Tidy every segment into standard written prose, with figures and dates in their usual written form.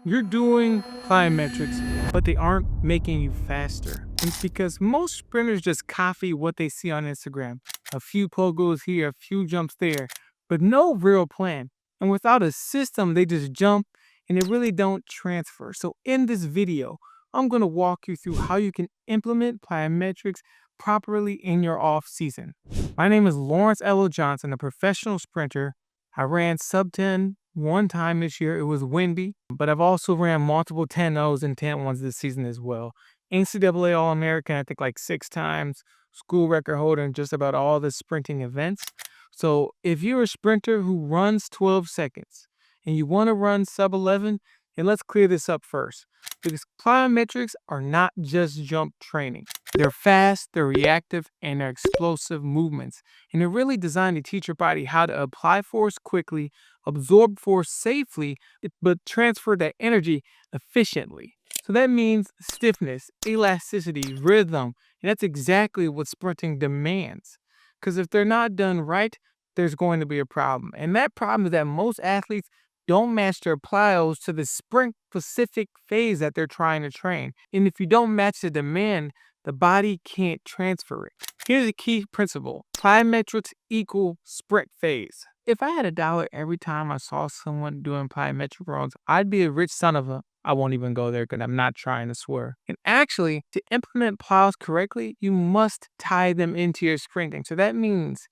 You're doing plyometrics, but they aren't making you faster. It's because most sprinters just copy what they see on Instagram. A few pogos here, a few jumps there, but no real plan. And without a system, they just jump and they really don't transfer. So in this video, I'm going to walk you through how you can implement plyometrics properly in your off season. My name is Lawrence L. Johnson, a professional sprinter. I ran sub 10 one time this year. It was windy, but I've also ran multiple 10.0s and 10.1s this season as well. NCAA All-American, I think like 6 times, school record holder in just about all the sprinting events. So if you're a sprinter who runs 12 seconds and you want to run sub 11, then let's clear this up first. Because plyometrics are not just jump training. They're fast, they're reactive, and they're explosive movements. And they're really designed to teach your body how to apply force quickly, absorb force safely, but transfer that energy efficiently. So that means stiffness, elasticity, rhythm, and that's exactly what sprinting demands. Because if they're not done right, there's going to be a problem. And that problem is that most athletes don't match their plyos to the sprint-specific phase that they're trying to train. And if you don't match the demand, the body can't transfer it. Here's a key principle. Plyometrics equal sprint phase. If I had $1 every time I saw someone doing plyometric runs, I'd be a rich son of a. I won't even go there because I'm not trying to swear. And actually, to implement plyos correctly, you must tie them into your sprinting. So that means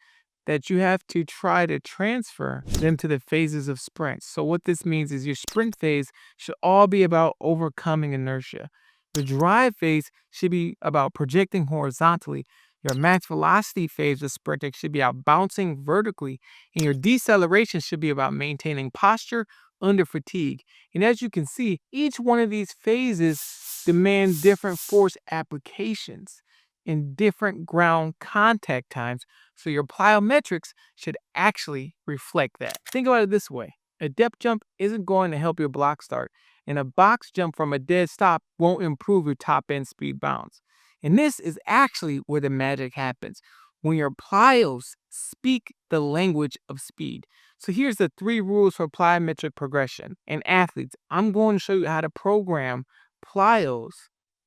that you have to try to transfer them to the phases of sprints. So what this means is your sprint phase should all be about overcoming inertia. The drive phase should be about projecting horizontally. Your max velocity phase of sprinting should be about bouncing vertically. And your deceleration should be about maintaining posture under fatigue. And as you can see, each one of these phases demands different force applications in different ground contact times. So your plyometrics should actually reflect that. Think about it this way. A depth jump isn't going to help your block start, and a box jump from a dead stop won't improve your top end speed bounce. And this is actually where the magic happens, when your plyos speak the language of speed. So here's the 3 rules for plyometric progression. And athletes, I'm going to show you how to program plyos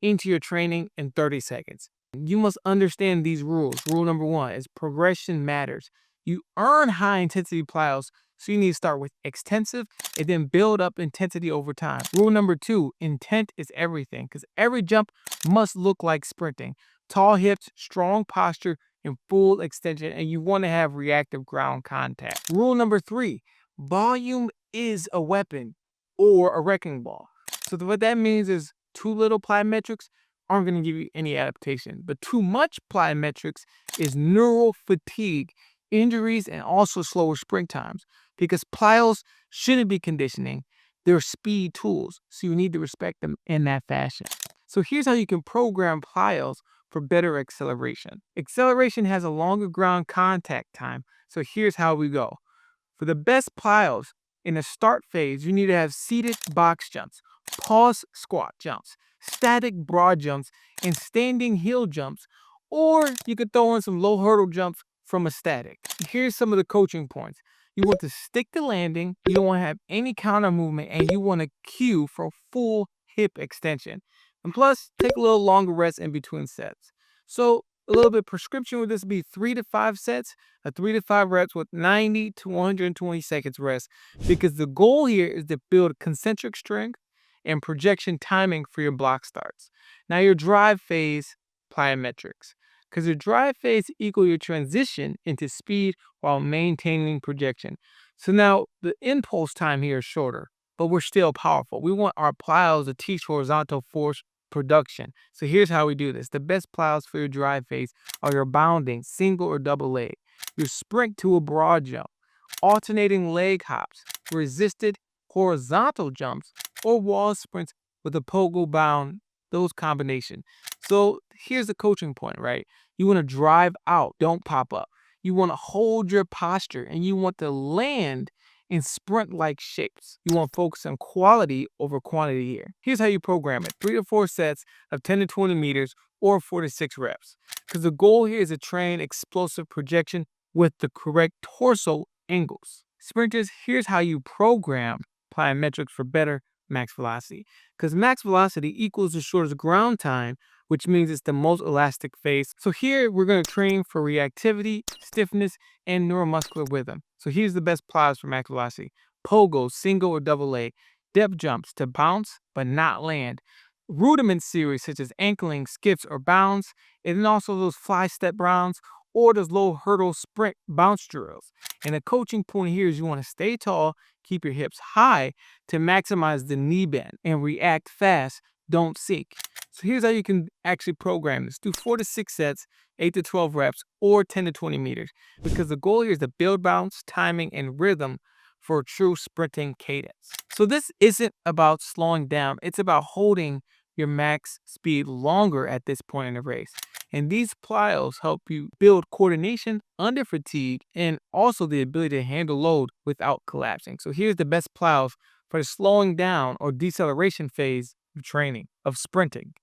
into your training in 30 seconds. You must understand these rules. Rule number 1 is progression matters. You earn high intensity plyos, so you need to start with extensive and then build up intensity over time. Rule number 2, intent is everything, because every jump must look like sprinting. Tall hips, strong posture, and full extension, and you want to have reactive ground contact. Rule number 3, volume is a weapon or a wrecking ball. So what that means is too little plyometrics aren't going to give you any adaptation, but too much plyometrics is neural fatigue, injuries, and also slower sprint times, because plyos shouldn't be conditioning. They're speed tools, so you need to respect them in that fashion. So here's how you can program plyos for better acceleration. Acceleration has a longer ground contact time, so here's how we go. For the best plyos, in the start phase, you need to have seated box jumps, pause squat jumps, static broad jumps, and standing heel jumps, or you could throw in some low hurdle jumps from a static. Here's some of the coaching points. You want to stick the landing, you don't want to have any counter movement, and you want to cue for full hip extension. And plus, take a little longer rest in between sets. So a little bit prescription would this be 3 to 5 sets, 3 to 5 reps with 90 to 120 seconds rest, because the goal here is to build concentric strength and projection timing for your block starts. Now your drive phase, plyometrics, because your drive phase equals your transition into speed while maintaining projection. So now the impulse time here is shorter, but we're still powerful. We want our plyos to teach horizontal force production. So here's how we do this. The best plyos for your drive phase are your bounding, single or double leg, your sprint to a broad jump, alternating leg hops, resisted horizontal jumps, or wall sprints with a pogo bound, those combination. So here's the coaching point, right? You want to drive out, don't pop up. You want to hold your posture, and you want to land in sprint-like shapes. You want to focus on quality over quantity here. Here's how you program it. 3 to 4 sets of 10 to 20 meters or 4 to 6 reps. Because the goal here is to train explosive projection with the correct torso angles. Sprinters, here's how you program plyometrics for better max velocity, because max velocity equals the shortest ground time, which means it's the most elastic phase. So here we're going to train for reactivity, stiffness, and neuromuscular rhythm. So here's the best plios for max velocity: pogo, single or double leg; depth jumps to bounce but not land; rudiment series such as ankling, skips, or bounds; and then also those fly step rounds or those low hurdle sprint bounce drills. And the coaching point here is you want to stay tall, keep your hips high to maximize the knee bend, and react fast, don't sink. So here's how you can actually program this. Do 4 to 6 sets, 8 to 12 reps, or 10 to 20 meters, because the goal here is to build bounce, timing, and rhythm for a true sprinting cadence. So this isn't about slowing down, it's about holding your max speed longer at this point in the race. And these plyos help you build coordination under fatigue and also the ability to handle load without collapsing. So here's the best plyos for the slowing down or deceleration phase of training, of sprinting.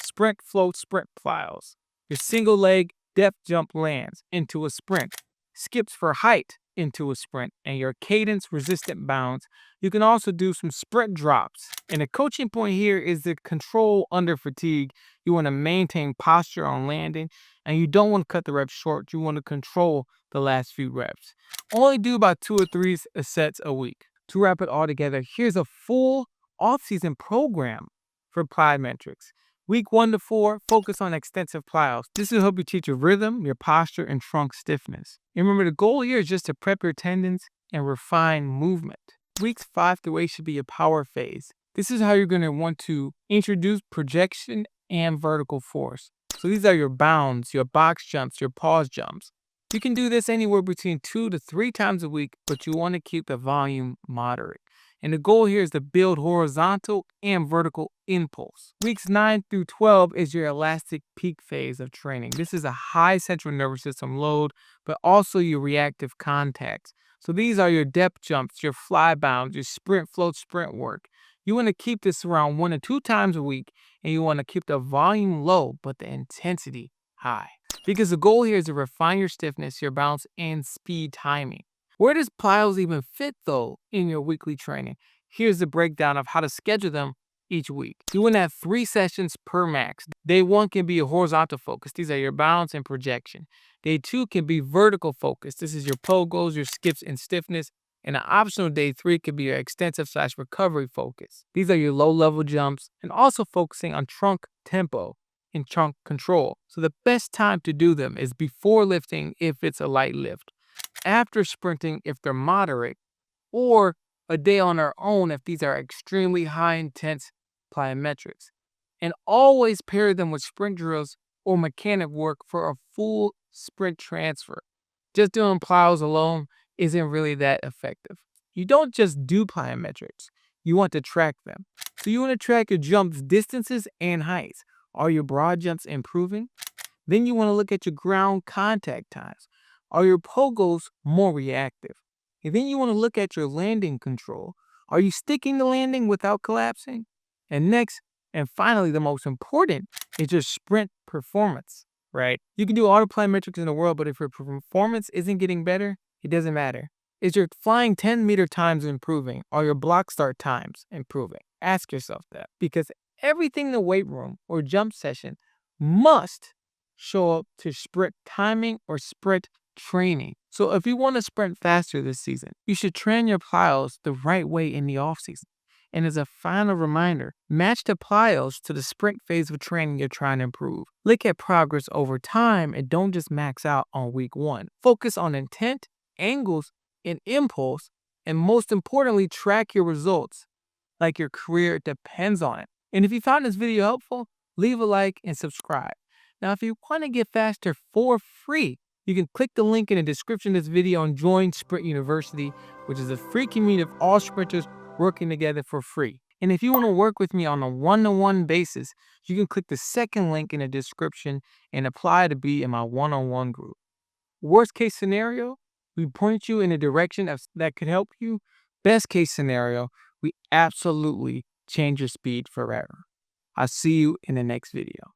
Sprint, float, sprint plyos. Your single leg depth jump lands into a sprint, skips for height into a sprint, and your cadence resistant bounds. You can also do some sprint drops. And the coaching point here is the control under fatigue. You want to maintain posture on landing, and you don't want to cut the reps short. You want to control the last few reps. Only do about 2 or 3 sets a week. To wrap it all together, here's a full off-season program for Plyometrics. Week 1 to 4, focus on extensive plyos. This will help you teach your rhythm, your posture, and trunk stiffness. And remember, the goal here is just to prep your tendons and refine movement. Weeks 5 through 8 should be a power phase. This is how you're going to want to introduce projection and vertical force. So these are your bounds, your box jumps, your pause jumps. You can do this anywhere between 2 to 3 times a week, but you want to keep the volume moderate. And the goal here is to build horizontal and vertical impulse. Weeks 9 through 12 is your elastic peak phase of training. This is a high central nervous system load, but also your reactive contacts. So these are your depth jumps, your fly bounds, your sprint, float, sprint work. You want to keep this around 1 to 2 times a week, and you want to keep the volume low, but the intensity high. Because the goal here is to refine your stiffness, your bounce, and speed timing. Where does plyos even fit, though, in your weekly training? Here's the breakdown of how to schedule them each week. You want to have 3 sessions per max. Day 1 can be a horizontal focus. These are your bounce and projection. Day 2 can be vertical focus. This is your pogos, your skips, and stiffness. And an optional day 3 could be your extensive/recovery focus. These are your low-level jumps, and also focusing on trunk tempo and trunk control. So the best time to do them is before lifting if it's a light lift, after sprinting if they're moderate, or a day on their own if these are extremely high intense plyometrics. And always pair them with sprint drills or mechanic work for a full sprint transfer. Just doing plyos alone isn't really that effective. You don't just do plyometrics, you want to track them. So you want to track your jumps, distances, and heights. Are your broad jumps improving? Then you want to look at your ground contact times. Are your pogos more reactive? And then you want to look at your landing control. Are you sticking the landing without collapsing? And next, and finally, the most important is your sprint performance, right? You can do all the plyometrics in the world, but if your performance isn't getting better, it doesn't matter. Is your flying 10-meter times improving? Are your block start times improving? Ask yourself that, because everything in the weight room or jump session must show up to sprint timing or sprint training. So if you want to sprint faster this season, you should train your plyos the right way in the off season. And as a final reminder, match the plyos to the sprint phase of training you're trying to improve. Look at progress over time and don't just max out on week 1. Focus on intent, angles, and impulse, and most importantly, track your results like your career depends on it. And if you found this video helpful, leave a like and subscribe. Now, if you want to get faster for free, you can click the link in the description of this video and join Sprint University, which is a free community of all sprinters working together for free. And if you want to work with me on a one-to-one basis, you can click the second link in the description and apply to be in my one-on-one group. Worst case scenario, we point you in a direction that could help you. Best case scenario, we absolutely change your speed forever. I'll see you in the next video.